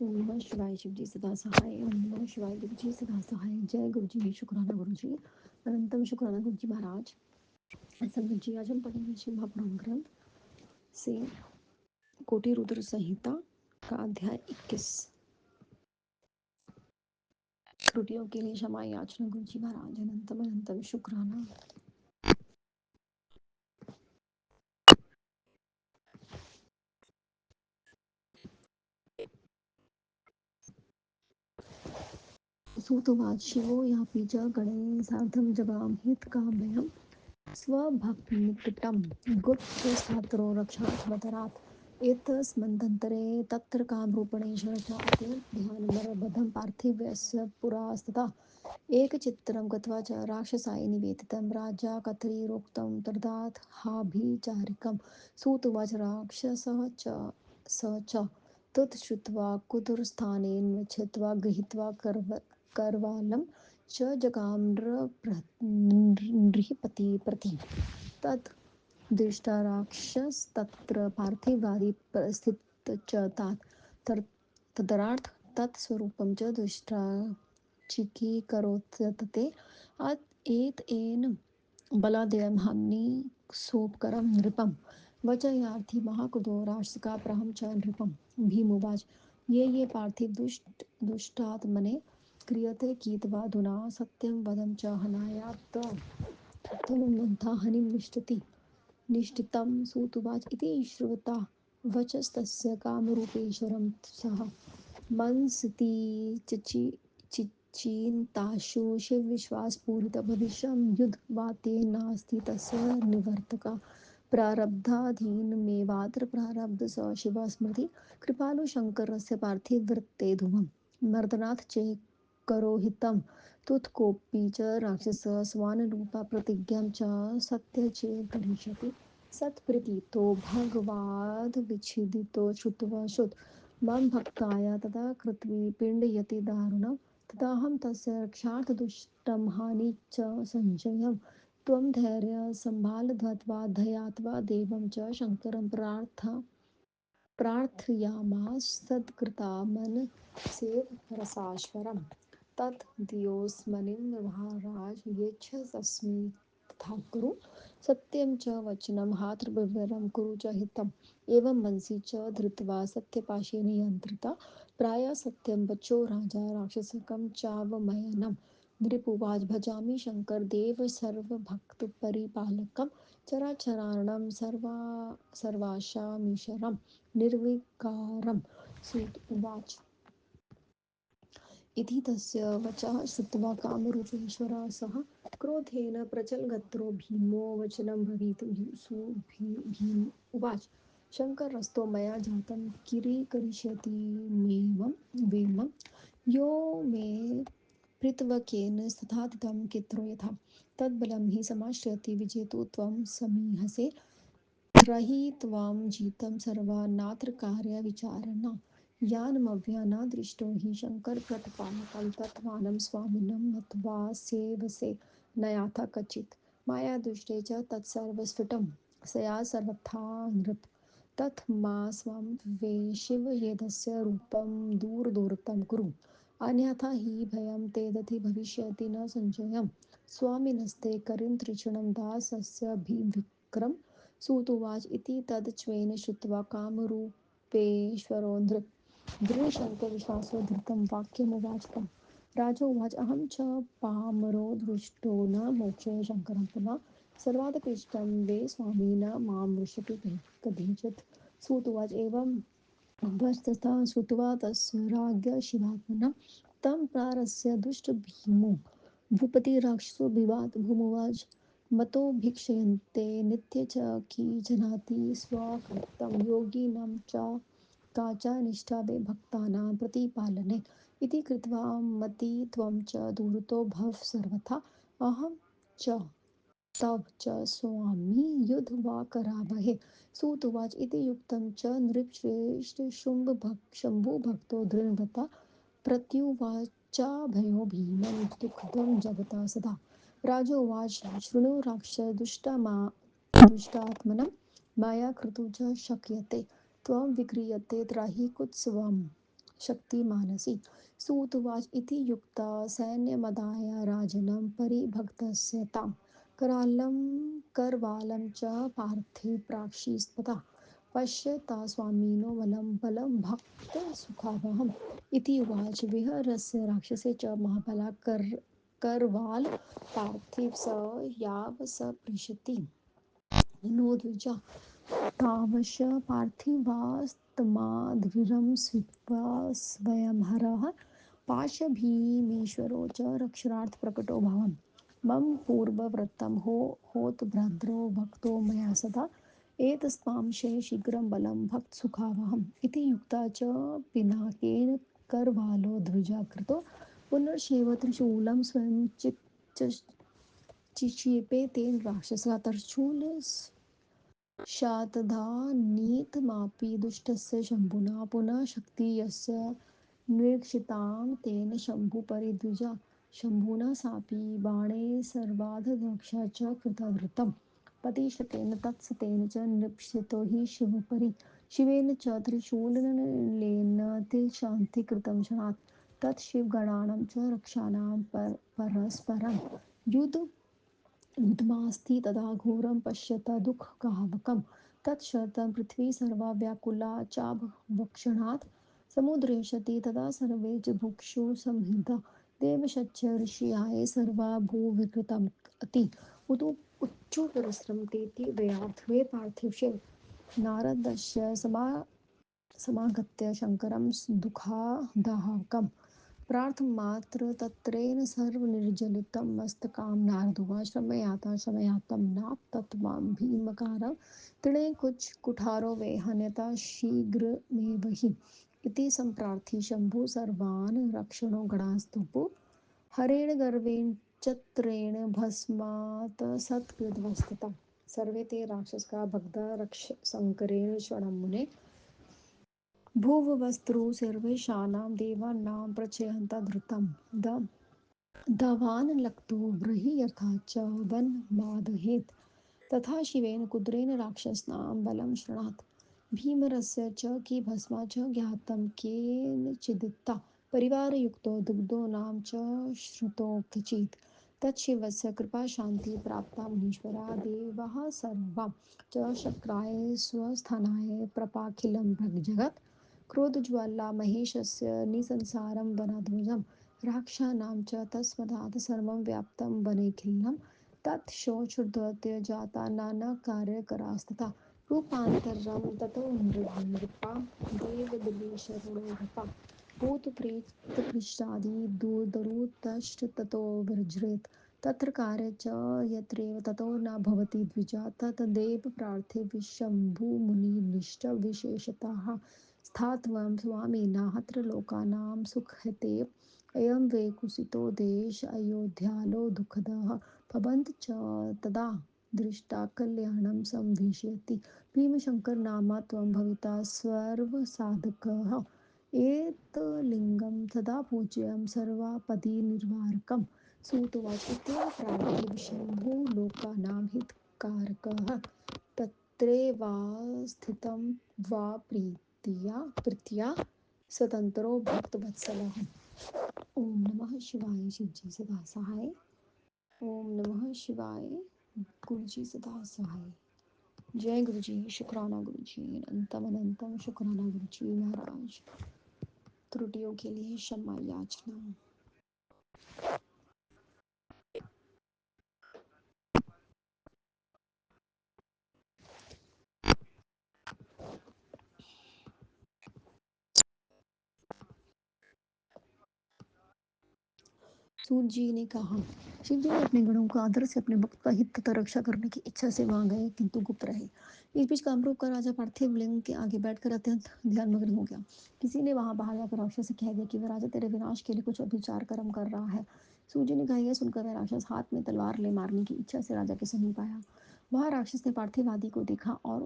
ओम नमः शिवाय। शिव जी सदा सहाय। ओम नमः शिवाय। गुरु जी सदा सहाय। जय गुरु जी। शुक्राना गुरु जी। अनंतम शुक्राना गुरु जी महाराज। ऐसा गुरु जी, आज हम पढ़ेंगे शिव महापुराण ग्रंथ से कोटि रुद्र संहिता का अध्याय 21। त्रुटियों के लिए क्षमा याचना गुरु जी महाराज। अनंतम अनंतम शुक्राना। सूतवाच शिवो यापि च गणे सार्धं जगाम हितकाम्यहं स्वभक्तिनिकटं गुप्तस्थात्रो रक्षात्मतरात् एतस्मन्नन्तरे तत्र कामरूपणेश्वरस्य ध्यानमरबद्धं पार्थिवस्य पुरास्ततः एकचित्रं गत्वा च राक्षसाय निवेदितं राजा कथरीरोक्तं तदाथ हाभिचारिकं सूतुवाच राक्षसः च स च तत् श्रुत्वा कुतुरस्थानेन छित्त्वा गृहीत्वा करवालं च जगाम नृपति प्रति तत् दृष्टा राक्षसस्तत्र पार्थिवादि स्थित च तदरार्थ तत्स्वरूपं च दृष्ट्वा चिकीकरोत्तते एतेन बलादेयं हानिसोपकरं नृपं वचयार्थी महाकुतो राक्षसकाप्रहं च नृपं भीमुवाच ये पार्थिव दुष्टात्मने क्रियते कीतवाधुना सत्यं वदं च हनायात् तनुमन्था हनिं निष्ठितं सूतुवाच इति श्रुता वचस्तस्य कामरूपेश्वरं सः मनसि चिचिन्ताशु शिवविश्वासपूरितभविष्यं युद्धवाते नास्ति तस्य निवर्तका प्रारब्धाधीनमेवात्र प्रारब्ध स शिवः स्मृति कृपालु शङ्करस्य पार्थिववृत्ते धुवं मर्दनाथ चेकरोहितं तुत्कोऽपि च राक्षसः स्वानुरूपा प्रतिज्ञां च सत्यचेत् सत्प्रीतितो भगवाद्विच्छिदितो श्रुत्वा मम भक्ताय तदा कृत्वि पिण्डयति दारुणं तदाहं तस्य रक्षार्थदुष्टं हानि च सञ्चयं त्वं धैर्य सम्भालध्वा धयात्वा देवं च शङ्करं प्रार्थयामास सत्कृतामनसेव रसाश्वरं तत् दियोस्मनिं महाराज येच्छसस्मि तथा कुरु सत्यं च वचनं हातृविवरं कुरु च हितम् एवं मनसि च धृत्वा सत्यपाशेन यन्त्रिता प्रायः सत्यं वचो राजा राक्षसकं चावमयनं नृपुवाच भजामि शङ्करदेव सर्वभक्तपरिपालकं चराचराणं सर्वाशामीशरं निर्विकारं सूत उवाच इति तस्य वचः श्रुत्वा कामरूपेश्वरः सः क्रोधेन प्रचलगत्रो भीमो वचनं ब्रवीत भीम उवाच शङ्करस्तो मया जातं किरीकरिष्यति वेमं यो मे पृथ्वकेन स्थातितं कित्रो यथा तद्बलं हि समाश्रयति विजेतु त्वं समीहसे त्रही त्वां जितं सर्वा नात्र कार्यविचारणा यानमव्या न दृष्टो हि शङ्करप्रतिपालकं तत्त्वानं स्वामिनं मत्वा सेवसे न याथा क्वचित् मायादुष्टे च तत्सर्वस्फुटं सया सर्वथा नृप तत् मा स्वं शिव यदस्य रूपं दूरदूरतं कुरु अन्यथा हि भयं ते दधि भविष्यति न संशयं स्वामिनस्ते करिं त्रिक्षणं दासस्य विक्रम सूतुवाच इति तद्वचनं श्रुत्वा कामरूपेश्वरो दृढशङ्करविश्वासो धृतं वाक्यमुवाच तं राजोवाच अहं च पामरो दृष्टो न मोक्षे शङ्करं पुनः सर्वादपीष्टं वे स्वामी न मां वृषति कदाचित् सूतुवाच एवं वस्तुतः श्रुत्वा तस्य राज्ञः शिवात्मनः तं प्रारस्य दुष्टभीमो भूपतिराक्षसो विवाद भूमुवाच मतो भिक्षयन्ते नित्य च की जनाति स्वकृतं योगिनं च का च निष्ठा वे भक्तानां प्रतिपालने इति कृत्वा मति त्वं च दूरतो भव सर्वथा अहं च तव च स्वामी युद्धवा करावहे सूतुवाच इति युक्तं च नृपश्रेष्ठ शम्भुभक्तो दृढव्रता प्रत्युवाचाभयो भीमं दुःखदं जगता सदा राजोवाच शृणु दुष्टात्मनं मया कृतु च शक्यते त्वं विक्रियते त्राहि कुत्सवम् शक्तिमानसि। सूतुवाच इति युक्ता सैन्यमदाय राजनं परिभक्तस्य तां करालं करवालं च पार्थे प्राक्षिस्पता पश्यता स्वामिनो बलं बलं भक्तसुखावहम् इति उवाच विहरस्य राक्षसे च महाबला करवाल पार्थिव स याव स पृशति नो द्विजा तावश पार्थिवास्तमाद्विरं स्वित्वा स्वयंहरः पाशभीमेश्वरो च रक्षणार्थप्रकटो भवन् मम पूर्ववृत्तं होत भद्रो भक्तो मया सदा एतस्मांशे शीघ्रं बलं भक्तसुखावहम् इति युक्ता च पिनाकेन करवालो द्विजाकृतो पुनर्षेव त्रिशूलं स्वयं चिक्षेपे तेन राक्षसः त्रिशूल शातधा नीतमापि दुष्टस्य शम्भुना पुनः शक्ति यस्य निरीक्षितां तेन शम्भुपरिद्विजा शम्भुना सापि बाणे सर्वाधरक्षा च कृतधृतं पतिशतेन तत्सतेन च निक्षितो हि शिवपरि शिवेन च त्रिशूलेन ते शान्ति कृतं क्षणात् तत्शिवगणानां च रक्षाणां परस्परं युद्ध उद्मास्ति तदा घोरं पश्यत दुःखकावकं तत्क्षतं पृथ्वी सर्वा व्याकुला चाभवक्षणात् समुद्रेशति तदा सर्वे च भुक्षु संहिता देवशच्य ऋषियाय सर्वा भूविकृतम् अति उतु उच्चुपरिश्रमतेति दयार्थे पार्थिवशे नारदस्य समागत्य शङ्करं दुःखादाहकं प्रार्थमात्र तत्रेण सर्वनिर्जलितं मस्तकां नारदुवाच श्रमयातं नाप्तत्वां भीमकारं तृणे कुठारो वै हन्यता शीघ्रमेव हि इति सम्प्रार्थी शम्भुः सर्वान् रक्षणो गणास्तुः हरेण गर्वेण चत्रेण भस्मात् सत्कृतवस्ततः सर्वे ते राक्षसका भग्ना रक्ष शङ्करेण शरणं मुने भुववस्त्रु सर्वेषां देवानां प्रचयन्ता धृतं धवान् लक्तो व्रीहि यथा च वनमादहेत् तथा शिवेन कुद्रेण राक्षसानां बलं शृणात् भीमरस्य च की भस्मा च ज्ञातं केनचिदित्ता परिवारयुक्तो दुग्धो नाम च श्रुतोऽकचित् तच्छिवस्य कृपाशान्तिः प्राप्ता मुनीश्वरा देवाः सर्वाः च शक्राय स्वस्थानाय प्रपाखिलं जगत् क्रोधज्वाला महेशस्य निसंसारं वनाध्वजं राक्षाणां च तस्मदात् सर्वं व्याप्तं वनेऽखिलं तत् शोचोद्धृत्य जाता नानाकार्यकरास्तथा रूपान्तरं ततो नृपा देवदिवेशरुणोरपा भूतप्रेतपिशाचादि दुर्धरुतश्च ततो विजृेत तत्र कार्ये च यत्रैव ततो न भवति द्विजा ततदेव प्रार्थे विशम्भुमुनिनिष्ठ विशेषतः स्थात्वं स्वामिनः त्रिलोकानां सुखहिते अयं वै कुसितो देश अयोध्यालो दुःखदः भवन्त च तदा दृष्टा कल्याणं संविशति भीमशङ्करनामा त्वं भविता सर्वसाधकः एतलिङ्गं सदा पूज्यं सर्वापदीनिर्वारकं सूतुवाच इत्येव प्रार्थ्य शम्भो लोकानां हितकारकः तत्रैवास्थितं वा प्रीत्या स्वतंत्रो भक्तवत्सलः ओम नमः शिवाय शिवजी सदा सहाय ओम नमः शिवाय गुरुजी सदा सहाय जय गुरुजी शुक्राना गुरुजी अनंतम अनंतम शुक्राना गुरुजी महाराज त्रुटियों के लिए क्षमा याचना सूत जी ने कहा शिव जी ने अपने गणों को आदर से अपने भक्त का हित तथा रक्षा करने की इच्छा से वहां गए किंतु गुप्त रहे इस बीच कामरूप का राजा पार्थिव लिंग के आगे बैठकर अत्यंत ध्यानमग्न हो गया किसी ने वहां बाहर जाकर राक्षस से कह दिया कि वह राजा तेरे विनाश के लिए कुछ अभिचार कर्म कर रहा है सूर्य ने कहा यह सुनकर वह राक्षस हाथ में तलवार ले मारने की इच्छा से राजा के समीप आया वह राक्षस ने पार्थिव आदि को देखा और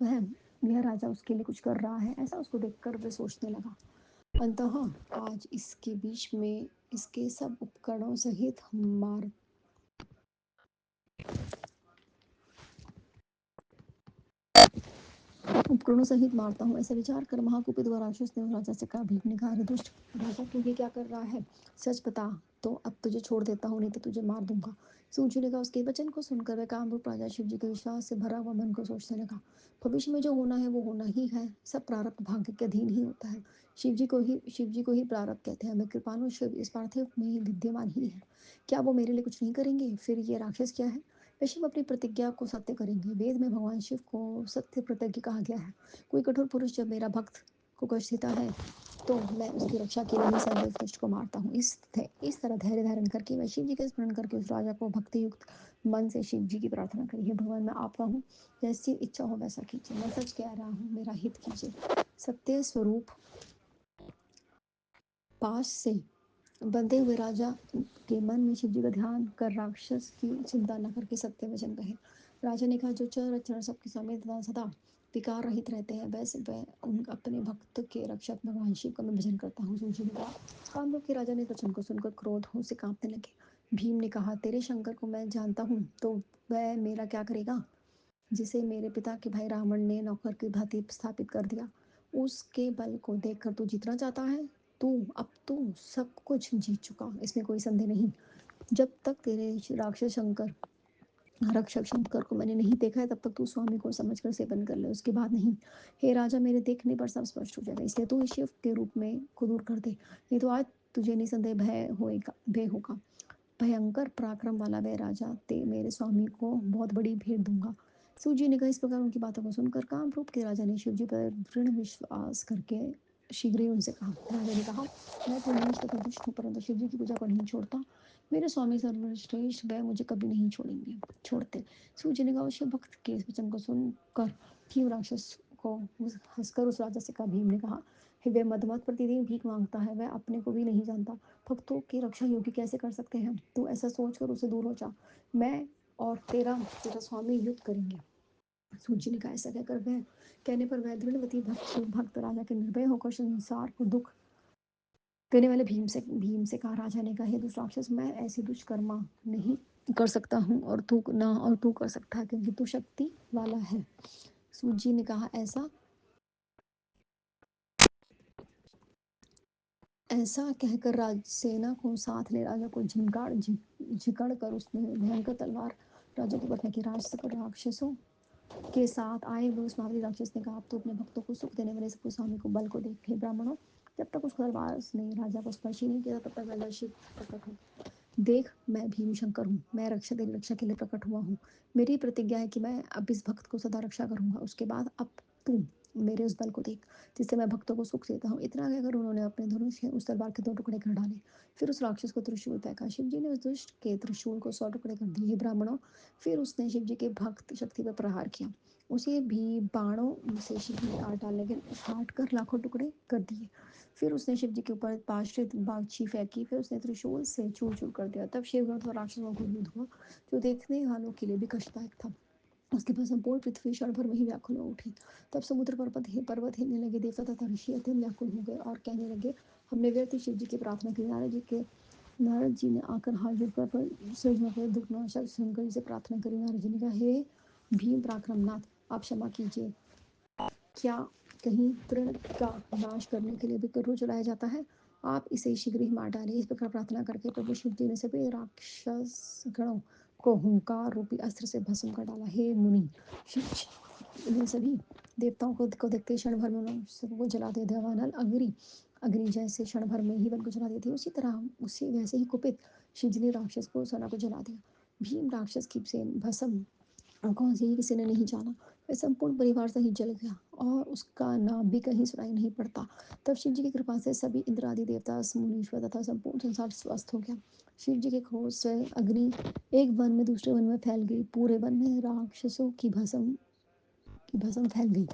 वह यह राजा उसके लिए कुछ कर रहा है ऐसा उसको देखकर वह सोचने लगा अतः आज इसके बीच में इसके सब उपकरणों सहित मार उपकरणों सहित मारता हूँ। ऐसा विचार कर महाकुपित हुआ राक्षस ने राजा से कहा, भीख ने कहा, अरे दुष्ट राजा, तू ये क्या कर रहा है? सच बता तो अब तुझे छोड़ देता हूँ, नहीं तो तुझे मार दूंगा। सूर्य ने कहा, उसके वचन को सुनकर वह कामरूप राजा शिव जी के विश्वास से भरा हुआ मन को सोचने लगा, भविष्य में जो होना है वो होना ही है, सब प्रारब्ध भाग्य के अधीन ही होता है। शिव जी को ही प्रारब्ध कहते हैं। मैं कृपाणु शिव इस पार्थिव में ही विद्यमान ही है, क्या वो मेरे लिए कुछ नहीं करेंगे? फिर ये राक्षस क्या है? वे शिव अपनी प्रतिज्ञा को सत्य करेंगे। वेद में भगवान शिव को सत्य प्रतिज्ञा कहा गया है। कोई कठोर पुरुष जब मेरा भक्त को कष्ट देता है तो मैं उसकी रक्षा के लिए निसंदेह दुष्ट को मारता हूँ। इस तरह धैर्य धारण करके मैं शिव जी का स्मरण करके उस राजा को भक्ति युक्त मन से शिव जी की प्रार्थना करी, हे भगवान, मैं आपका हूँ, जैसी इच्छा हो वैसा कीजिए, मैं सच कह रहा हूँ, मेरा हित कीजिए। सत्य स्वरूप पास से बंधे हुए राजा के मन में शिव जी का ध्यान कर राक्षस की चिंता न करके सत्य वचन कहे। राजा ने कहा, जो चर अचर सबके समय तथा सदा विकार रहित रहते हैं, वैसे वह उन अपने भक्त के रक्षक भगवान शिव का मैं भजन करता हूँ। सूर्य ने कहा। कामरूप के राजा ने वचन को सुनकर क्रोध हो से कांपने लगे। भीम ने कहा, तेरे शंकर को मैं जानता हूँ, तो वह मेरा क्या करेगा? जिसे मेरे पिता के भाई रावण ने नौकर की भांति स्थापित कर दिया, उसके बल को देखकर तू जीतना चाहता है? अब तू सब कुछ जीत चुका, इसमें कोई संदेह नहीं। जब तक तेरे राक्षस शंकर रक्षक शंकर को मैंने नहीं देखा है, तब तक तू स्वामी को समझकर सेवन कर ले, उसके बाद नहीं। हे राजा, मेरे देखने पर सब स्पष्ट हो जाएगा, इसलिए तू शिव के रूप में को दूर कर दे, नहीं तो आज तुझे निसंदेह भय होगा। भयंकर पराक्रम वाला वह राजा ते मेरे स्वामी को बहुत बड़ी भेंट दूंगा। सूर्य ने कहा। इस प्रकार उनकी बातों को सुनकर कामरूप के राजा ने शिवजी पर दृढ़ विश्वास करके शीघ्र ही उनसे कहा। राजा ने कहा, मैं तो मनुष्य तथा दुष्ट हूँ, परंतु शिवजी की पूजा को नहीं छोड़ता। मेरे स्वामी सर्वश्रेष्ठ वह मुझे कभी नहीं छोड़ते। सूर्य ने कहा। उस भक्त के इस वचन को सुनकर भीम राक्षस को हंसकर उस राजा से कहा। भीम ने कहा, वह मदमत प्रतिदिन भीख मांगता है, वह अपने को भी नहीं जानता, भक्तों की रक्षा योगी कैसे कर सकते हैं? तू ऐसा सोचकर उसे दूर हो जा, मैं और तेरा स्वामी युद्ध करेंगे। सूर्य ने कहा। ऐसा कहकर वह कहने पर वह दृढ़वती भक्त राजा के निर्भय होकर संसार को दुख देने वाले भीम से कहा। राजा ने कहा, हे दुष्ट राक्षस, मैं ऐसी दुष्कर्मा नहीं कर सकता हूँ और तू कर सकता है, क्योंकि तू शक्ति वाला है। सूर्य ने कहा, ऐसा ऐसा कहकर सेना को साथ ले राजा को झिकड़ कर उसने भयंकर तलवार राजा के ऊपर फेंकी। राक्षसों के साथ आए हुए उस महाबली राक्षस ने कहा, आप तो अपने भक्तों को सुख देने वाले सबको स्वामी को बल को देखे ब्राह्मणों, जब तक उस तलवार ने राजा को स्पर्श ही नहीं किया तब तक राजा शिव प्रकट हो। देख, मैं भीम शंकर हूँ, मैं तेरी रक्षा के लिए प्रकट हुआ हूँ। मेरी प्रतिज्ञा है कि मैं अब इस भक्त को सदा रक्षा करूंगा। उसके बाद अब तू मेरे उस बल को देख, जिससे मैं भक्तों को सुख देता हूँ। इतना कहकर उन्होंने अपने धनुष से उस तलवार के 2 टुकड़े कर डाले। फिर उस राक्षस को त्रिशूल फेंका। शिव जी ने उस दुष्ट के त्रिशूल को 100 टुकड़े कर दिए। ब्राह्मणों, फिर उसने शिव जी के भक्त शक्ति पर प्रहार किया। उसे भी बाणों से शिव जी ने काट डाला, लेकिन काट कर लाखों टुकड़े कर दिए। फिर उसने शिव जी के ऊपर पाश्रित बागची फेंकी। फिर उसने त्रिशूल से चूर चूर कर दिया। तब शिवगण और राक्षसों को युद्ध हुआ, जो देखने वालों के लिए भी कष्टदायक था। उसके बाद संपूर्ण पृथ्वी क्षण भर में ही व्याकुल हो उठी। तब समुद्र पर्वत हिलने लगे। देवता तथा ऋषि अत्यंत व्याकुल हो गए और कहने लगे, हमने व्यर्थ शिव जी की प्रार्थना की। नारद जी ने आकर हाथ जोड़कर सृजना पर दुखनाशक शंकर जी से प्रार्थना करी। नारद जी ने कहा, हे भीम पराक्रमनाथ, आप क्षमा कीजिए, क्या कहीं तृण का नाश करने के लिए भी क्रोध चलाया जाता है? आप इसे शीघ्र ही मार डालें। इस प्रकार प्रार्थना करके प्रभु शिव जी ने सभी राक्षस गणों को हुंकार रूपी अस्त्र से भस्म कर डाला। हे मुनि, शिव ने सभी देवताओं को देखते क्षण भर में उन सबको जला दिया। देवानल अग्नि जैसे क्षण भर में ही वन को जला देती है, उसी तरह उसी वैसे ही कुपित शिव जी ने राक्षस को सेना को जला दिया। भीम राक्षस की भस्म कौन सी किसी ने नहीं जाना। वह संपूर्ण परिवार से ही जल गया और उसका नाम भी कहीं सुनाई नहीं पड़ता। तब शिव जी की कृपा से सभी इंद्र आदि देवता, मुनीश्वर तथा संपूर्ण संसार स्वस्थ हो गया। शिव जी के क्रोध से अग्नि एक वन में दूसरे वन में फैल गई। पूरे वन में राक्षसों की भस्म फैल गई।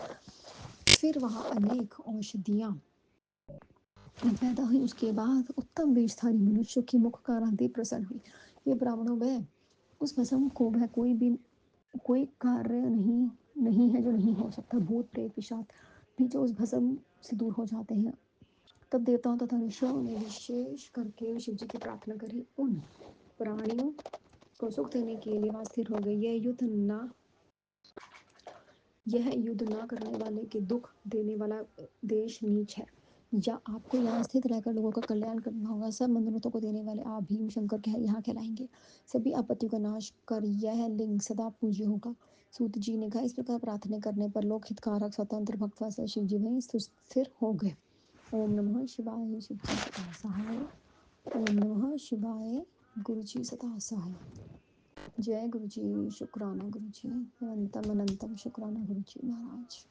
फिर वहां अनेक औषधियां पैदा हुई। उसके बाद उत्तम वेशधारी मनुष्यों की मुख कांति प्रसन्न हुई। ये ब्राह्मणों, वह उस भस्म को वह कोई कार्य नहीं है जो नहीं हो सकता। भूत प्रेत पिशाच भी जो उस भस्म से दूर हो जाते हैं। तब देवताओं तथा ऋषियों ने विशेष करके शिव जी की प्रार्थना करी। उन प्राणियों को सुख देने के लिए वहां स्थिर हो गई। यह युद्ध न यह युद्ध ना करने वाले के दुख देने वाला देश नीच है। या आपको यहाँ स्थित रहकर लोगों का कल्याण करना होगा। सब मनोरथों को देने वाले आप भीम शंकर कह यहाँ कहलाएंगे। सभी आपत्तियों का नाश कर यह लिंग सदा पूज्य होगा। सूत जी ने कहा, इस प्रकार प्रार्थना करने पर लोक हितकारक स्वतंत्र भक्त वत्सल शिव जी वहीं स्थिर हो गए। ओम नमः शिवाय। शिव जी सदा सहाय। ओम नमः शिवाय। गुरु जी सदा सहाय। जय गुरु जी। शुक्राना गुरु जी। अनंतम अनंतम शुक्राना गुरु जी महाराज।